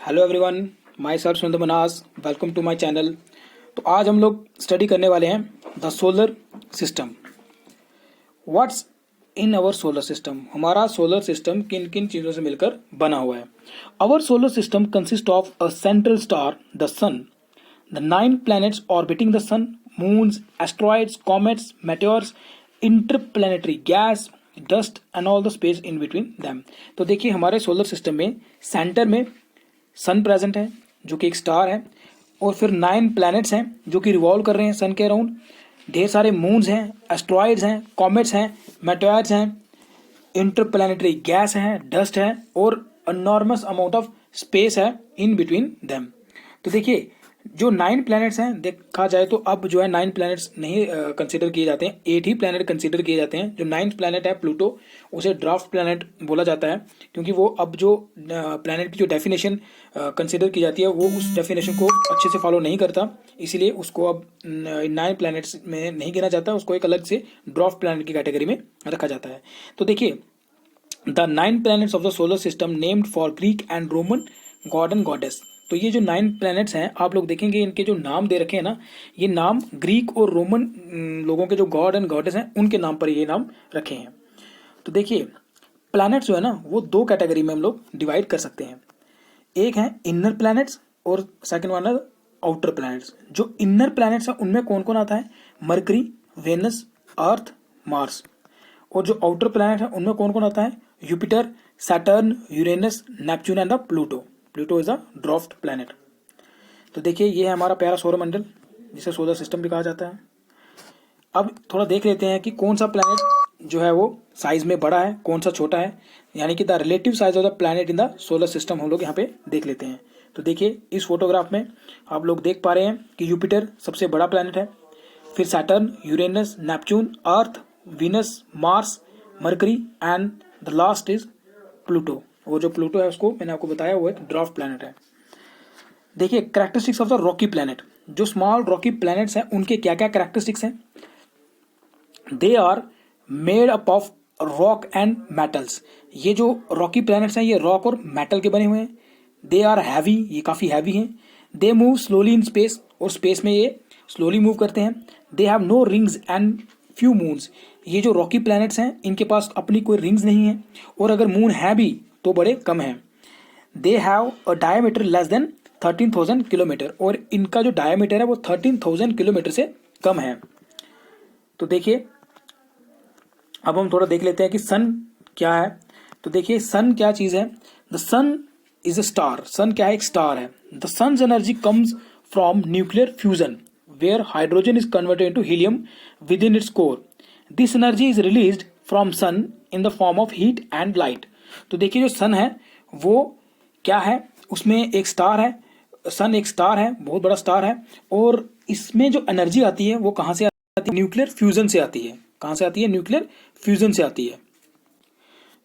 Hello everyone, myself Sundar Manas. Welcome to my channel. तो आज हम लोग स्टडी करने वाले हैं the solar system. What's in our solar system. हमारा सोलर सिस्टम किन किन चीज़ों से मिलकर बना हुआ है। Our solar system consist of a central star the sun, the 9 planets orbiting the sun, moons, asteroids, comets, meteors, interplanetary gas, dust and all the space in between them। तो देखिए हमारे सोलर सिस्टम में centre में सन present है जो कि एक star है, और फिर 9 प्लैनेट्स हैं जो कि रिवॉल्व कर रहे हैं सन के अराउंड। ढेर सारे मून्स हैं, एस्ट्रॉइड्स हैं, कॉमेट्स हैं, मेटेओर्स हैं, इंटरप्लैनेटरी गैस है, डस्ट है, और अनॉर्मस अमाउंट ऑफ स्पेस है इन बिटवीन देम। तो देखिए जो 9 प्लैनेट्स हैं, देखा जाए तो अब जो है 9 प्लैनेट्स नहीं कंसीडर किए जाते हैं, 8 ही प्लैनेट कंसीडर किए जाते हैं। जो 9th प्लैनेट है प्लूटो, उसे ड्राफ्ट प्लैनेट बोला जाता है, क्योंकि वो अब जो प्लैनेट की जो डेफिनेशन कंसीडर की जाती है वो उस डेफिनेशन को अच्छे से फॉलो नहीं करता, इसीलिए उसको अब 9 प्लैनेट्स में नहीं गिना जाता, उसको एक अलग से ड्राफ्ट प्लैनेट की कैटेगरी में रखा जाता है। तो देखिए the 9 planets of the solar system named for Greek and Roman God and goddess. तो ये जो 9 प्लैनेट्स हैं, आप लोग देखेंगे इनके जो नाम दे रखे हैं ना, ये नाम ग्रीक और रोमन लोगों के जो गॉड एंड गॉडेस हैं उनके नाम पर ये नाम रखे हैं। तो देखिए प्लैनेट्स जो है ना वो 2 कैटेगरी में हम लोग डिवाइड कर सकते हैं। एक है इनर प्लैनेट्स और सेकंड वन है आउटर प्लैनेट्स। जो इनर प्लैनेट्स हैं उनमें कौन कौन आता है? मरकरी, वेनस, अर्थ, मार्स। और जो आउटर प्लैनेट है उनमें कौन कौन आता है? Jupiter, Saturn, Uranus, Neptune and Pluto. Pluto is a dwarf planet. तो देखिए ये है हमारा प्यारा सौरमंडल जिसे सोलर सिस्टम भी कहा जाता है। अब थोड़ा देख लेते हैं कि कौन सा प्लैनेट जो है वो साइज में बड़ा है, कौन सा छोटा है, यानी कि the relative size of the planet in the solar system हम लोग यहाँ पे देख लेते हैं। तो देखिए इस फोटोग्राफ में आप लोग देख पा रहे हैं कि जुपिटर सबसे बड़ा प्लैनेट है, फिर Saturn, Uranus, Neptune, earth, Venus, Mars, mercury and the last is Pluto. वो जो प्लूटो है उसको मैंने आपको बताया वो एक ड्वार्फ प्लैनेट है। देखिए characteristics of the rocky planet. जो स्मॉल रॉकी प्लैनेट्स हैं उनके क्या क्या कैरेक्टरिस्टिक्स हैं? They are made up of rock and metals. ये जो रॉकी प्लैनेट्स हैं ये रॉक और मेटल के बने हुए हैं। दे आर हैवी, ये काफ़ी हैवी हैं। They move slowly in space, और स्पेस में ये स्लोली मूव करते हैं। They have no rings and few moons. ये जो रॉकी प्लैनेट्स हैं इनके पास अपनी कोई रिंग्स नहीं है, और अगर मून है भी तो बड़े कम हैं। They have a diameter less than 13,000 kilometre, और इनका जो डायमीटर है वो 13,000 किलोमीटर से कम है। तो देखिए अब हम थोड़ा देख लेते हैं कि सन क्या है। तो देखिए सन क्या चीज़ है? The sun is a star. Sun क्या है? एक स्टार है। The sun's energy comes from nuclear fusion where hydrogen is converted into helium within its core. This energy is released from sun in the form of heat and light. तो देखिए जो सन है वो क्या है? उसमें एक स्टार है, सन एक स्टार है, बहुत बड़ा स्टार है, और इसमें जो एनर्जी आती है वो कहाँ से आती है? न्यूक्लियर फ्यूजन से आती है। कहाँ से आती है? न्यूक्लियर फ्यूजन से आती है।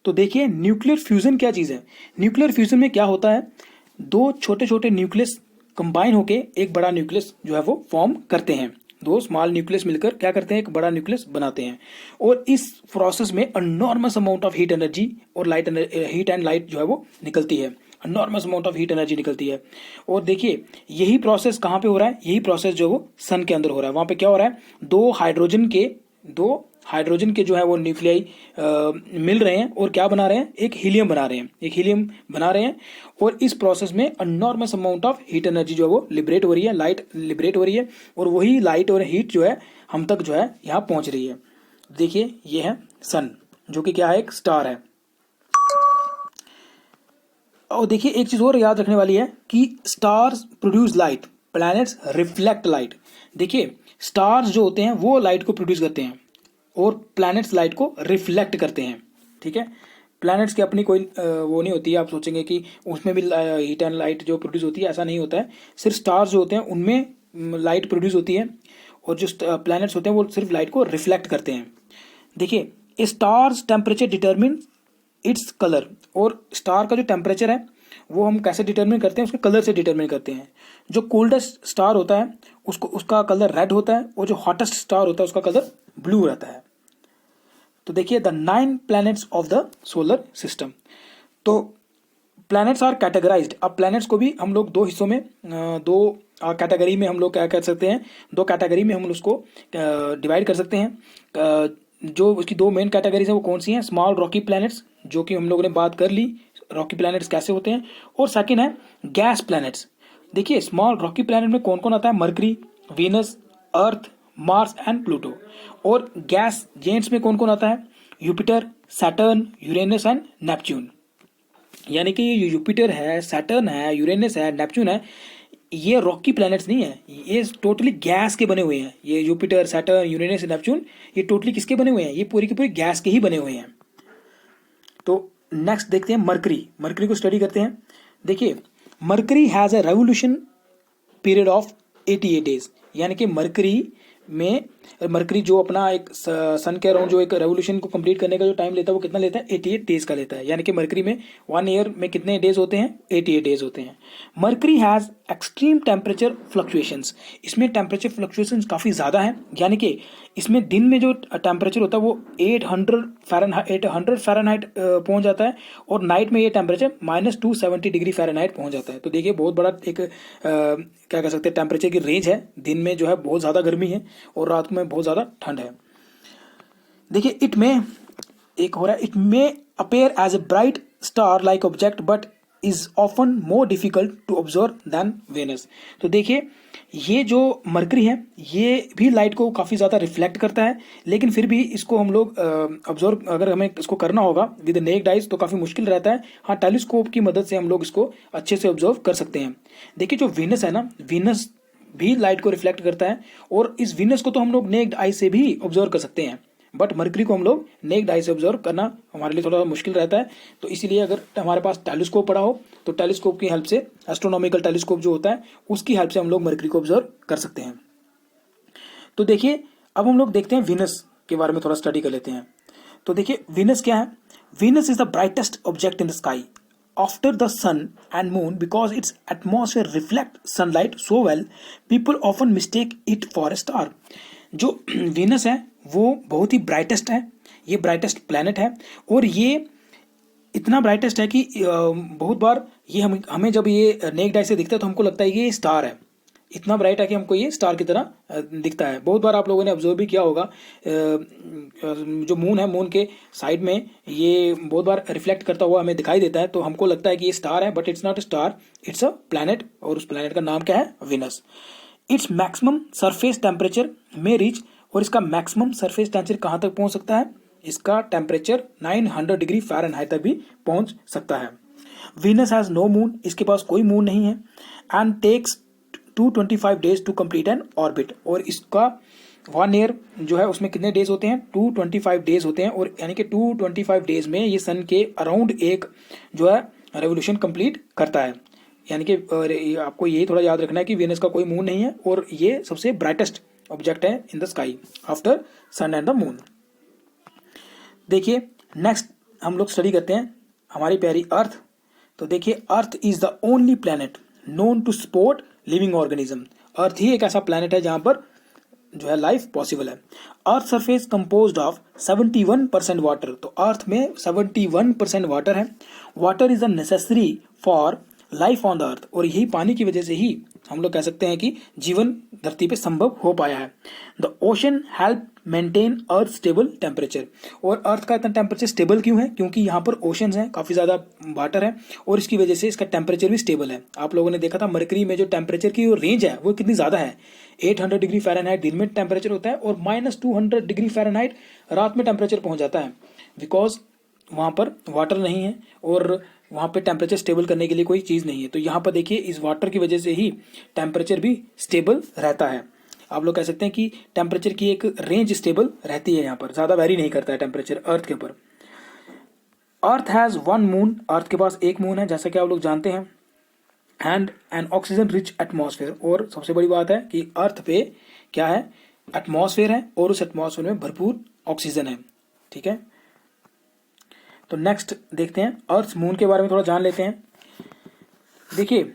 तो देखिए न्यूक्लियर फ्यूजन क्या चीज़ है? न्यूक्लियर फ्यूजन में क्या होता है? 2 छोटे छोटे न्यूक्लियस कंबाइन होके एक बड़ा न्यूक्लियस जो है वो फॉर्म करते हैं। 2 स्मॉल न्यूक्लियस मिलकर क्या करते हैं? एक बड़ा न्यूक्लियस बनाते हैं, और इस प्रोसेस में अनॉर्मस अमाउंट ऑफ हीट एनर्जी और हीट एंड लाइट जो है वो निकलती है। अनॉर्मस अमाउंट ऑफ हीट एनर्जी निकलती है। और देखिए यही प्रोसेस कहाँ पे हो रहा है? यही प्रोसेस जो वो सन के अंदर हो रहा है। वहाँ पे क्या हो रहा है? 2 हाइड्रोजन के जो है वो न्यूक्लियाई मिल रहे हैं, और क्या बना रहे हैं? एक हीलियम बना रहे हैं। एक हीलियम बना रहे हैं, और इस प्रोसेस में अनॉर्मस अमाउंट ऑफ हीट एनर्जी जो है वो लिबरेट हो रही है, लाइट लिबरेट हो रही है, और वही लाइट और हीट जो है हम तक जो है यहाँ पहुँच रही है। देखिए ये है सन जो कि क्या है? एक स्टार है। और देखिए एक चीज और याद रखने वाली है कि stars produce light, planets reflect light. देखिए स्टार्स जो होते हैं वो लाइट को प्रोड्यूस करते हैं, और प्लैनेट्स लाइट को रिफ्लेक्ट करते हैं। ठीक है, प्लैनेट्स की अपनी कोई वो नहीं होती है। आप सोचेंगे कि उसमें भी हीट एंड लाइट जो प्रोड्यूस होती है, ऐसा नहीं होता है। सिर्फ स्टार्स जो होते हैं उनमें लाइट प्रोड्यूस होती है, और जो प्लैनेट्स होते हैं वो सिर्फ लाइट को रिफ्लेक्ट करते हैं। देखिए stars temperature determine its colour, और स्टार का जो टेम्परेचर है वो हम कैसे डिटरमिन करते हैं? उसके कलर से डिटरमिन करते हैं। जो कोल्डेस्ट स्टार होता है उसका कलर रेड होता है, और जो हॉटेस्ट स्टार होता है उसका कलर ब्लू रहता है। तो देखिए the 9 planets of the solar system. तो प्लैनेट्स आर कैटेगराइज्ड। अब प्लैनेट्स को भी हम लोग दो हिस्सों में दो कैटेगरी में हम लोग क्या कर सकते हैं, दो कैटेगरी में हम उसको डिवाइड कर सकते हैं। जो उसकी दो मेन कैटेगरीज हैं वो कौन सी हैं? स्मॉल रॉकी प्लैनेट्स, जो कि हम लोगों ने बात कर ली रॉकी प्लैनेट्स कैसे होते हैं, और सेकंड है गैस प्लैनेट्स। देखिए स्मॉल रॉकी प्लैनेट में कौन कौन आता है? Mercury, Venus, earth, Mars and Pluto. और गैस जेंट्स में कौन कौन आता है? युपिटर, सैटर्न, यूरेनस एंड नेपच्यून। यानी कि ये जुपिटर है, सैटर्न है, यूरेनस है, नेपच्यून है, ये रॉकी प्लैनेट्स नहीं है, ये टोटली गैस के बने हुए हैं। ये जुपिटर, सैटर्न, यूरेनस, नेपच्यून ये टोटली किसके बने हुए हैं? ये पूरी की पूरी गैस के ही बने हुए हैं। तो नेक्स्ट देखते हैं मरकरी। मरकरी को स्टडी करते हैं। देखिए mercury has a revolution period of 88 days. यानी कि मरकरी जो अपना एक सन के अराउंड जो एक रेवोल्यूशन को कंप्लीट करने का जो टाइम लेता है वो कितना लेता है? 88 डेज का लेता है। यानी कि मरकरी में 1 ईयर में कितने डेज होते हैं? 88 डेज होते हैं। Mercury has extreme temperature fluctuations. इसमें टेम्परेचर फ्लक्चुएशंस काफ़ी ज़्यादा हैं। यानी कि इसमें दिन में जो टेम्परेचर होता है वो 800 फ़ारेनहाइट पहुंच जाता है, और नाइट में ये टेम्परेचर -270 डिग्री फ़ारेनहाइट पहुंच जाता है। तो देखिए बहुत बड़ा एक क्या कह सकते हैं टेम्परेचर की रेंज है। दिन में जो है बहुत ज़्यादा गर्मी है और रात में बहुत ज़्यादा ठंड है। देखिए इट में एक हो रहा है, it may appear as a bright star like object but is often more difficult to observe than Venus. तो देखिए ये जो मरकरी है ये भी लाइट को काफ़ी ज़्यादा रिफ्लेक्ट करता है, लेकिन फिर भी इसको हम लोग ऑब्जर्व अगर हमें इसको करना होगा विद नेक्ड आइज तो काफ़ी मुश्किल रहता है। हाँ टेलीस्कोप की मदद से हम लोग इसको अच्छे से ऑब्जर्व कर सकते हैं। देखिए जो वीनस है ना, वीनस भी लाइट को रिफ्लेक्ट करता है, और इस वीनस को तो हम लोग नेक्ड आई से भी ऑब्जर्व कर सकते हैं, बट मरकरी को हम लोग नेक्ड आई से ऑब्जर्व करना हमारे लिए थोड़ा मुश्किल रहता है। तो इसीलिए अगर हमारे पास टेलीस्कोप पड़ा हो तो टेलीस्कोप की हेल्प से, एस्ट्रोनॉमिकल टेलीस्कोप जो होता है उसकी हेल्प से हम लोग मरकरी को ऑब्जर्व कर सकते हैं। तो देखिए अब हम लोग देखते हैं वीनस के बारे में थोड़ा स्टडी कर लेते हैं। तो देखिए वीनस क्या है? Venus is the brightest object in the sky after the sun and moon because its atmosphere reflect sunlight so well people often mistake it for a star। जो वीनस है वो बहुत ही ब्राइटेस्ट है, ये ब्राइटेस्ट प्लैनेट है, और ये इतना ब्राइटेस्ट है कि बहुत बार ये हमें जब ये नेक्ड आई से दिखता है तो हमको लगता है कि ये स्टार है। इतना ब्राइट है कि हमको ये स्टार की तरह दिखता है। बहुत बार आप लोगों ने ऑब्जर्व भी किया होगा, जो मून है, मून के साइड में ये बहुत बार रिफ्लेक्ट करता हुआ हमें दिखाई देता है, तो हमको लगता है कि ये स्टार है, but it's not a star, it's a planet, और उस प्लैनेट का नाम क्या है? Venus. Its maximum surface temperature में रीच, और इसका मैक्सिमम सरफेस टेम्परेचर कहाँ तक पहुँच सकता है? इसका टेम्परेचर 900 डिग्री फ़ारेनहाइट तक भी पहुँच सकता है। वीनस हैज़ नो मून, इसके पास कोई मून नहीं है, and takes 225 days to complete an orbit, और इसका 1 ईयर जो है उसमें कितने डेज होते हैं? 225 डेज होते हैं, और यानी कि 225 डेज में ये सन के अराउंड एक जो है रेवोल्यूशन कंप्लीट करता है। यानी कि आपको यही थोड़ा याद रखना है कि वीनस का कोई मून नहीं है, और ये सबसे ब्राइटेस्ट ऑब्जेक्ट है in the sky after sun and the moon. देखिए नेक्स्ट हम लोग स्टडी करते हैं हमारी प्यारी अर्थ। तो देखिए earth is the only planet known to support living organism. Earth ही एक ऐसा प्लैनेट है जहां पर जो है लाइफ पॉसिबल है। Earth surface composed of 71% water. तो अर्थ में 71% वाटर है। Water is a necessary for life on the earth, और यही पानी की वजह से ही हम लोग कह सकते हैं कि जीवन धरती पे संभव हो पाया है। The ocean help maintain earth stable temperature. और अर्थ का इतना टेम्परेचर स्टेबल क्यों है? क्योंकि यहाँ पर ओशंस हैं, काफ़ी ज़्यादा वाटर है, और इसकी वजह से इसका टेम्परेचर भी स्टेबल है। आप लोगों ने देखा था मरकरी में जो टेम्परेचर की रेंज है वो कितनी ज़्यादा है। 800 डिग्री फ़ारेनहाइट दिन में टेम्परेचर होता है, और -200 डिग्री फ़ारेनहाइट रात में टेम्परेचर पहुँच जाता है, बिकॉज वहाँ पर वाटर नहीं है और वहाँ पे टेम्परेचर स्टेबल करने के लिए कोई चीज़ नहीं है। तो यहाँ पर देखिए इस वाटर की वजह से ही टेम्परेचर भी स्टेबल रहता है। आप लोग कह सकते हैं कि टेम्परेचर की एक रेंज स्टेबल रहती है, यहाँ पर ज़्यादा वेरी नहीं करता है टेम्परेचर अर्थ के ऊपर। अर्थ हैज़ 1 मून, अर्थ के पास एक मून है जैसा कि आप लोग जानते हैं, and N oxygen rich atmosphere. और सबसे बड़ी बात है कि अर्थ पे क्या है? एटमॉस्फेयर है, और उस एटमॉस्फेयर में भरपूर ऑक्सीजन है। ठीक है, तो नेक्स्ट देखते हैं अर्थ मून के बारे में थोड़ा जान लेते हैं। देखिए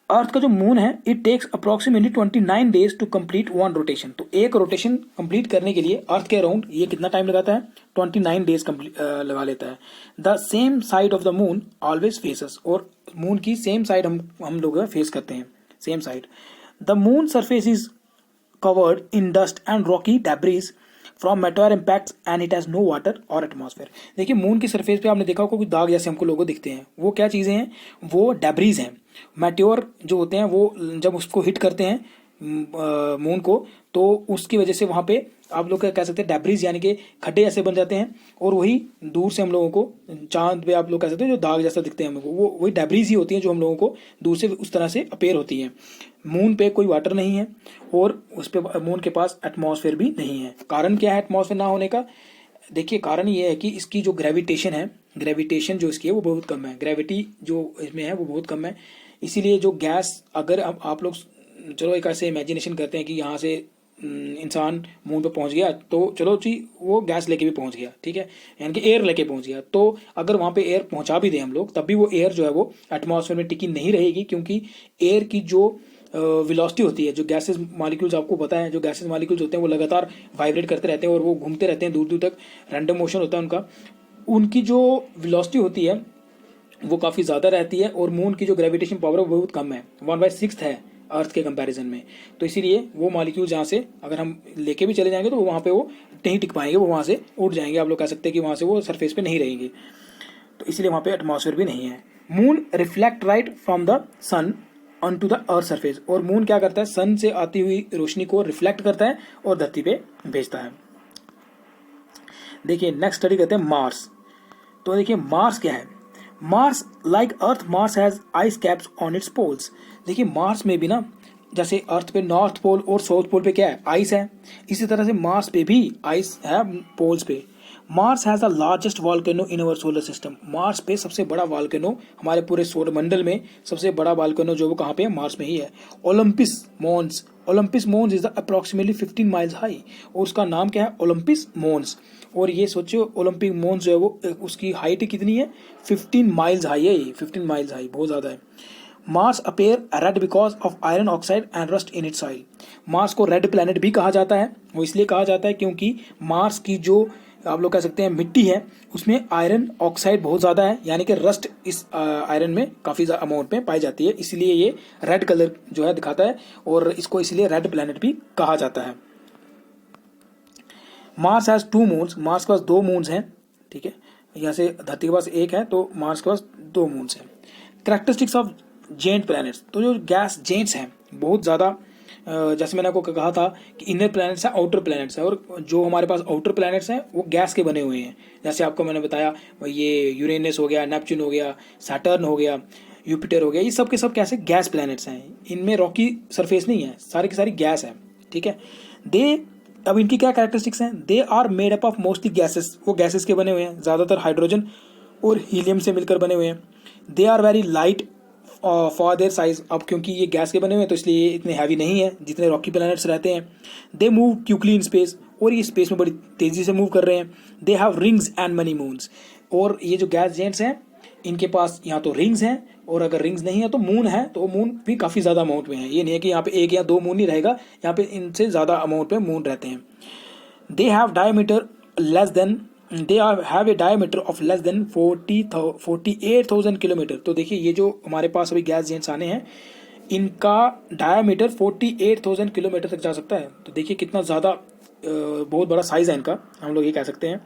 अर्थ का जो मून है it takes approximately 29 days to complete 1 rotation. तो एक रोटेशन कंप्लीट करने के लिए अर्थ के अराउंड ये कितना टाइम लगाता है? 29 डेज लगा लेता है। The same side of the moon always faces, और मून की सेम साइड हम लोग फेस करते हैं, same side. The moon surface is covered in dust and rocky debris from meteor impacts and it has no water और atmosphere. देखिए moon की surface पे आपने देखा होगा कुछ दाग जैसे हमको लोगों दिखते हैं, वो क्या चीज़ें हैं, वो डेब्रीज हैं। मेटेओर जो होते हैं वो जब उसको हिट करते हैं मून को, तो उसकी वजह से वहाँ पे आप लोग कह सकते हैं डेब्रीज यानी कि खड्डे ऐसे बन जाते हैं, और वही दूर से हम लोगों को चांद पे आप लोग कह सकते हैं जो दाग जैसा दिखते हैं हम लोग को, वो वही डेब्रीज ही होती हैं जो हम लोगों को दूर से उस तरह से अपेयर होती हैं। मून पे कोई वाटर नहीं है और उस पे मून के पास एटमॉस्फेयर भी नहीं है। कारण क्या है एटमॉस्फेयर ना होने का? देखिए कारण ये है कि इसकी जो ग्रेविटेशन है, ग्रेविटेशन जो इसकी है वो बहुत कम है, ग्रेविटी जो इसमें है वो बहुत कम है। इसीलिए जो गैस, अगर आप लोग चलो एक ऐसे इमेजिनेशन करते हैं कि यहाँ से इंसान मून पे पहुंच गया, तो चलो जी वो गैस लेके भी पहुंच गया, ठीक है, यानी कि एयर लेके पहुंच गया, तो अगर वहाँ पे एयर पहुंचा भी दें हम लोग, तब भी वो एयर जो है वो एटमॉस्फेयर में टिकी नहीं रहेगी, क्योंकि एयर की जो वेलोसिटी होती है, जो गैसेस मॉलिक्यूल्स आपको पता है, जो गैसेस मॉलिक्यूल्स होते हैं वो लगातार वाइब्रेट करते रहते हैं और वो घूमते रहते हैं दूर दूर तक, रैंडम मोशन होता है उनका, उनकी जो वेलोसिटी होती है वो काफ़ी ज़्यादा रहती है, और मून की जो ग्रेविटेशन पावर है वो बहुत कम है, 1/6 है अर्थ के कंपैरिजन में। तो इसीलिए वो मॉलिक्यूल जहाँ से अगर हम लेके भी चले जाएंगे तो वहाँ पे वो नहीं टिक पाएंगे, वो वहाँ से उड़ जाएंगे, आप लोग कह सकते हैं कि वहाँ से वो सरफेस पे नहीं रहेंगे, तो इसलिए वहाँ पे एटमॉस्फेयर भी नहीं है। Moon reflect right from the sun on to the earth surface, और मून क्या करता है, सन से आती हुई रोशनी को रिफ्लेक्ट करता है और धरती पे भेजता है। देखिए नेक्स्ट स्टडी करते हैं मार्स। तो देखिए मार्स क्या है, Mars like earth, Mars has ice caps on its poles. देखिए मार्स में भी ना, जैसे अर्थ पे नॉर्थ पोल और साउथ पोल पे क्या है, आइस है, इसी तरह से मार्स पे भी आइस है पोल्स पे। Mars has the largest volcano in our solar system, Mars पे सबसे बड़ा वॉल्केनो, हमारे पूरे सौर मंडल में सबसे बड़ा वॉल्केनो जो वो कहाँ पे है, मार्स में ही है। Olympus Mons, Olympus Mons is approximately 15 miles high, और उसका नाम क्या है, ओलंपिस मोन्स। और ये सोचो ओलंपिक मोन्स जो है वो उसकी हाइट कितनी है, 15 माइल्स हाई है, ये 15 माइल्स हाई बहुत ज़्यादा है। Mars appear red because of iron oxide and rust in its oil, Mars को रेड प्लैनेट भी कहा जाता है, वो इसलिए कहा जाता है क्योंकि मार्स की जो आप लोग कह सकते हैं मिट्टी है उसमें आयरन ऑक्साइड बहुत ज़्यादा है, यानी कि रस्ट इस आयरन में काफ़ी अमाउंट में पाई जाती है, इसलिए ये रेड कलर जो है दिखाता है, और इसको इसलिए रेड प्लैनेट भी कहा जाता है। मार्स हैज 2 मून्स, मार्स के पास 2 मून्स हैं, ठीक है, यहाँ से धरती के पास एक है, तो मार्स के पास 2 मून्स हैं। कैरेक्टरिस्टिक्स ऑफ जेंट प्लैनेट्स, तो जो गैस जेंट्स हैं बहुत ज़्यादा, जैसे मैंने आपको कहा था कि इनर प्लैनेट्स हैं, आउटर प्लैनेट्स हैं, और जो हमारे पास आउटर प्लैनेट्स हैं वो गैस के बने हुए हैं, जैसे आपको मैंने बताया ये यूरेनस हो गया, नेपच्यून हो गया, सैटर्न हो गया, यूपिटर हो गया, ये सब के सब कैसे गैस प्लैनेट्स हैं, इनमें रॉकी सरफेस नहीं है, सारी की सारी गैस है, ठीक है। दे, अब इनकी क्या कैरेक्टरिस्टिक्स हैं, they are made up of mostly gases, वो गैसेस के बने हुए हैं, ज़्यादातर हाइड्रोजन और हीलियम से मिलकर बने हुए हैं। They are very light for their size, अब क्योंकि ये गैस के बने हुए हैं तो इसलिए ये इतने हैवी नहीं है जितने रॉकी प्लैनेट्स रहते हैं। They move quickly in space, और ये स्पेस में बड़ी तेज़ी से मूव कर रहे हैं। They have rings and money moons, और ये जो गैस जेंट्स हैं इनके पास यहाँ तो रिंग्स हैं, और अगर रिंग्स नहीं है तो मून है, तो मून भी काफ़ी ज़्यादा अमाउंट में है, ये नहीं है कि यहाँ पे 1 या 2 मून ही रहेगा, यहाँ पे इनसे ज़्यादा अमाउंट में मून रहते हैं। They have diameter less than, they have a diameter of less than 48,000 kilometre. तो देखिए ये जो हमारे पास अभी गैस जेंट्स आने हैं इनका डायमीटर 48,000 किलोमीटर तक जा सकता है, तो देखिए कितना ज़्यादा बहुत बड़ा साइज़ है इनका, हम लोग ये कह सकते हैं।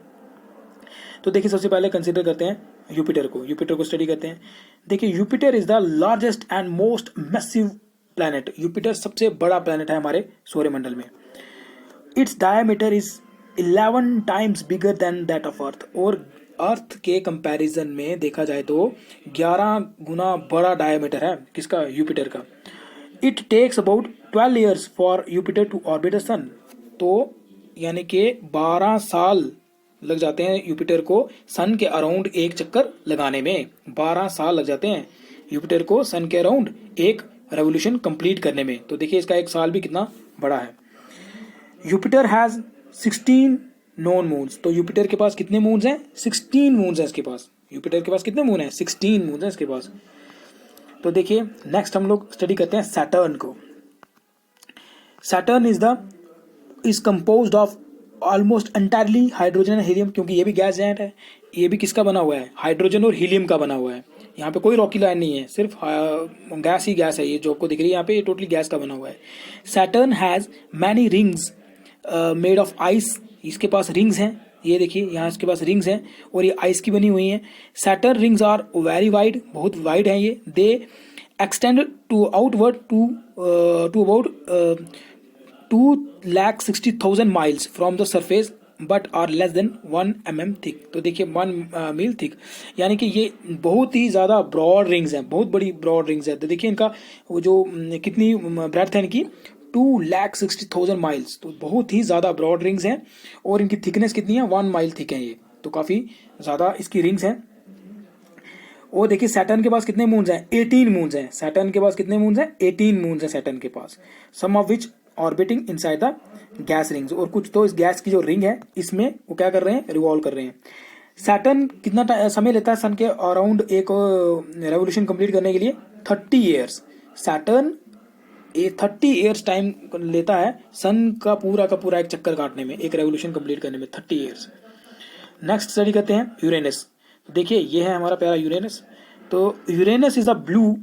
तो देखिए सबसे पहले कंसिडर करते हैं यूपिटर को स्टडी करते हैं। देखिए Jupiter is the largest and most massive planet, Jupiter सबसे बड़ा प्लैनेट है हमारे सौरमंडल में। Its diameter is 11 times bigger than that of earth, और अर्थ के कंपैरिजन में देखा जाए तो 11 गुना बड़ा डायमीटर है किसका, यूपिटर का। It takes about 12 years for Jupiter to orbit the sun, तो यानी कि 12 साल लग जाते हैं यूपिटर को सन के अराउंड एक चक्कर लगाने में, 12 साल लग जाते हैं यूपिटर को सन के अराउंड एक रेवोल्यूशन कंप्लीट करने में, तो देखिए इसका एक साल भी कितना बड़ा है। यूपिटर हैज 16 नॉन मून्स, तो यूपिटर के पास कितने मून्स हैं, 16 मून्स हैं इसके पास, यूपिटर के पास कितने मून हैं, 16 मून्स हैं इसके पास। तो देखिए नेक्स्ट हम लोग स्टडी करते हैं सैटर्न को। Saturn is composed of almost entirely hydrogen and helium, क्योंकि ये भी गैस जाइंट है, ये भी किसका बना हुआ है, हाइड्रोजन और हीलियम का बना हुआ है। यहाँ पे कोई रॉकी लाइन नहीं है, सिर्फ गैस ही गैस है। ये जो आपको दिख रही है यहाँ पे, ये टोटली गैस का बना हुआ है। Saturn has many rings made of ice, इसके पास रिंग्स हैं, ये देखिए यहाँ इसके पास रिंग्स हैं और ये आइस की बनी हुई हैं। Saturn rings are very wide, बहुत वाइड हैं ये। They extend to outward to about 2,60,000 miles from the surface but are less than 1 mm thick. तो देखिए 1 मील थिक, यानी कि ये बहुत ही ज़्यादा ब्रॉड रिंग्स हैं, बहुत बड़ी ब्रॉड रिंग्स है। तो देखिए इनका वो जो कितनी ब्रेथ है इनकी, 2,60,000 माइल्स, तो बहुत ही ज़्यादा ब्रॉड रिंग्स हैं। और इनकी थिकनेस कितनी है, 1 मील थिक है ये, तो काफ़ी ज़्यादा इसकी रिंग्स हैं। और देखिए सैटर्न के पास कितने मून्स हैं, 18 मून्स हैं। सैटर्न के पास कितने मून्स हैं, 18 मून्स हैं सैटर्न के पास। Some of which orbiting inside the gas rings, और कुछ तो इस गैस की जो रिंग है इसमें वो क्या कर रहे हैं, रिवॉल्व कर रहे हैं। सैटर्न कितना समय लेता है सन के अराउंड एक रेवोल्यूशन कंप्लीट करने के लिए, 30 ईयर्स। सैटर्न 30 ईयर्स टाइम लेता है सन का पूरा एक चक्कर काटने में, एक रेवोल्यूशन कंप्लीट करने में 30 ईयर्स। नेक्स्ट स्टडी करते हैं यूरेनस। देखिए ये है हमारा प्यारा यूरेनस। तो Uranus is a blue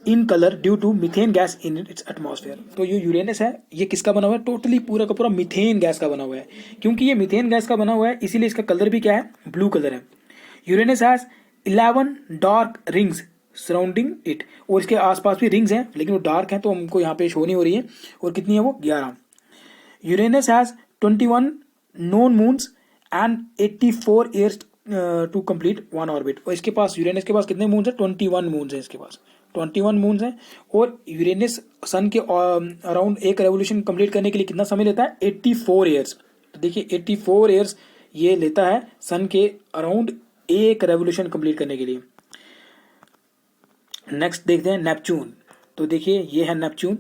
in colour due to methane gas in its atmosphere. तो ये यूरेनस है, ये किसका बना हुआ है, टोटली पूरा का पूरा मीथेन गैस का बना हुआ है। क्योंकि ये मीथेन गैस का बना हुआ है इसीलिए इसका कलर भी क्या है, ब्लू कलर है। Uranus has 11 dark rings surrounding it, और इसके आसपास भी रिंग्स हैं लेकिन वो डार्क हैं तो हमको यहाँ पे शो नहीं हो रही है। और कितनी है वो, 11। Uranus has 21 known moons and 84 years to complete one orbit. और इसके पास, यूरेनस के पास कितने मून्स है, 21 मून्स है इसके पास, 21 मून्स हैं। और यूरेनस सन के अराउंड एक रेवोल्यूशन कंप्लीट करने के लिए कितना समय लेता है, 84 ईयर्स। तो देखिए 84 ईयर्स ये लेता है सन के अराउंड एक रेवोल्यूशन कंप्लीट करने के लिए। नेक्स्ट देखते हैं नेपच्यून। तो देखिए ये है Neptune.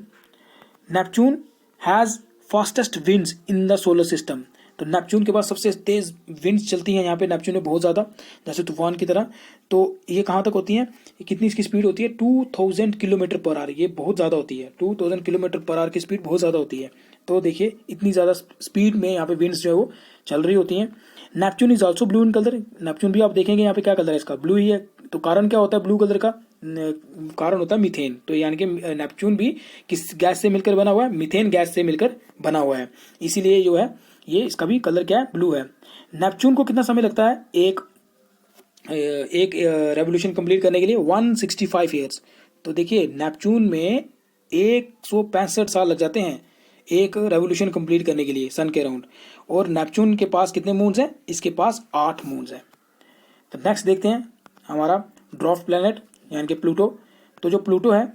Neptune has fastest winds in the solar system. तो नेपच्यून के पास सबसे तेज विंड्स चलती हैं यहाँ पे नेपच्यून में, बहुत ज़्यादा, जैसे तूफान की तरह। तो ये कहाँ तक होती हैं, कितनी इसकी स्पीड होती है, 2000 किलोमीटर पर आवर। ये बहुत ज़्यादा होती है, 2000 किलोमीटर पर आवर की स्पीड बहुत ज़्यादा होती है। तो देखिए इतनी ज़्यादा स्पीड में यहाँ पे विंड्स जो है वो चल रही होती हैं। Neptune is also blue in colour. Neptune भी आप देखेंगे यहाँ पे क्या कलर है इसका, ब्लू ही है। तो कारण क्या होता है ब्लू कलर का, कारण होता है मीथेन। तो यानी कि नेपच्यून भी किस गैस से मिलकर बना हुआ है, मीथेन गैस से मिलकर बना हुआ है, इसीलिए जो है ये इसका भी कलर क्या है, ब्लू है। नेपच्यून को कितना समय लगता है एक रेवोल्यूशन कंप्लीट करने के लिए, 165 ईयर्स। तो देखिए नेपच्यून में 165 साल लग जाते हैं एक रेवोल्यूशन कंप्लीट करने के लिए सन के अराउंड। और नेपच्यून के पास कितने मून्स हैं, इसके पास 8 मून्स हैं। तो नेक्स्ट देखते हैं हमारा ड्वार्फ प्लैनेट यानी कि प्लूटो। तो जो प्लूटो है,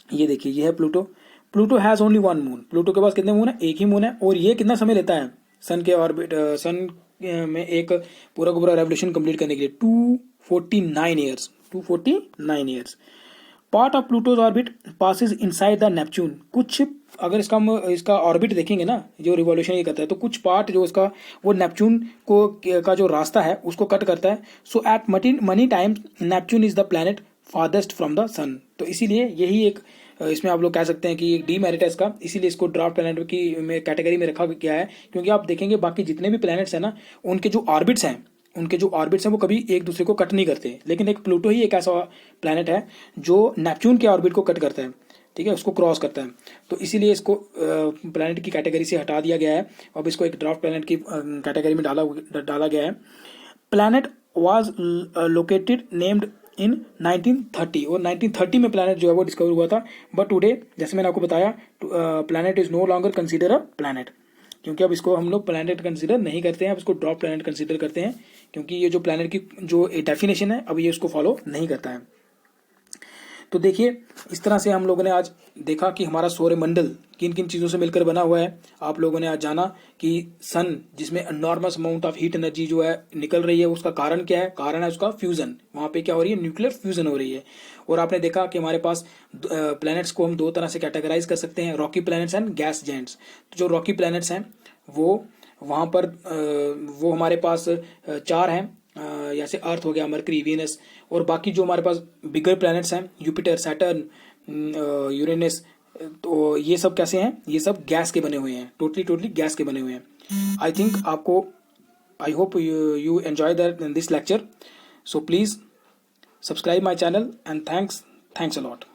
ये देखिए ये है Pluto. Pluto has only 1 moon. Pluto के पास कितने मून है, एक ही मून है। और ये कितना समय लेता है सन के ऑर्बिट, सन में एक पूरा का पूरा रेवोल्यूशन कंप्लीट करने के लिए, 249 years, 249 years. Part of Pluto's orbit passes inside the Neptune. कुछ अगर इसका ऑर्बिट देखेंगे ना, जो रिवॉल्यूशन ये करता है, तो कुछ पार्ट जो इसका वो नेपच्यून को का जो रास्ता है उसको कट करता है। So at many times Neptune is the planet farthest from the sun. तो इसीलिए यही एक इसमें आप लोग कह सकते हैं कि एक डीमेरिट है इसका, इसीलिए इसको ड्वार्फ प्लैनेट की कैटेगरी में रखा गया है। क्योंकि आप देखेंगे बाकी जितने भी प्लैनेट्स हैं ना, उनके जो ऑर्बिट्स हैं वो कभी एक दूसरे को कट नहीं करते। लेकिन एक प्लूटो ही एक ऐसा प्लैनेट है जो नेपच्यून के ऑर्बिट को कट करता है, ठीक है, उसको क्रॉस करता है। तो इसीलिए इसको प्लैनेट की कैटेगरी से हटा दिया गया है, अब इसको एक ड्वार्फ प्लैनेट की कैटेगरी में डाला गया है। Planet was located named in 1930, और 1930 में प्लैनेट जो है वो डिस्कवर हुआ था। बट टुडे, जैसे मैंने आपको बताया, planet is no longer consider a planet, क्योंकि अब इसको हम लोग प्लैनेट कंसिडर नहीं करते हैं, अब इसको ड्वार्फ प्लैनेट कंसिडर करते हैं। क्योंकि ये जो प्लैनेट की जो डेफिनेशन है अब ये उसको फॉलो नहीं करता है। तो देखिए इस तरह से हम लोगों ने आज देखा कि हमारा सौरमंडल किन किन चीज़ों से मिलकर बना हुआ है। आप लोगों ने आज जाना कि सन, जिसमें enormous amount of heat energy जो है निकल रही है, उसका कारण क्या है, कारण है उसका फ्यूजन। वहाँ पे क्या हो रही है, न्यूक्लियर फ्यूजन हो रही है। और आपने देखा कि हमारे पास प्लैनेट्स को हम 2 तरह से कैटेगराइज कर सकते हैं, Rocky planets and gas giants. तो जो रॉकी प्लैनेट्स हैं वो वहाँ पर वो हमारे पास 4 हैं, जैसे अर्थ हो गया, मरकरी, वीनस। और बाकी जो हमारे पास बिगर प्लैनेट्स हैं, जुपिटर, सैटर्न, यूरेनस, तो ये सब कैसे हैं, ये सब गैस के बने हुए हैं, टोटली गैस के बने हुए हैं। आई थिंक आपको, I hope you enjoy that in this lecture. So please subscribe my channel and thanks a lot.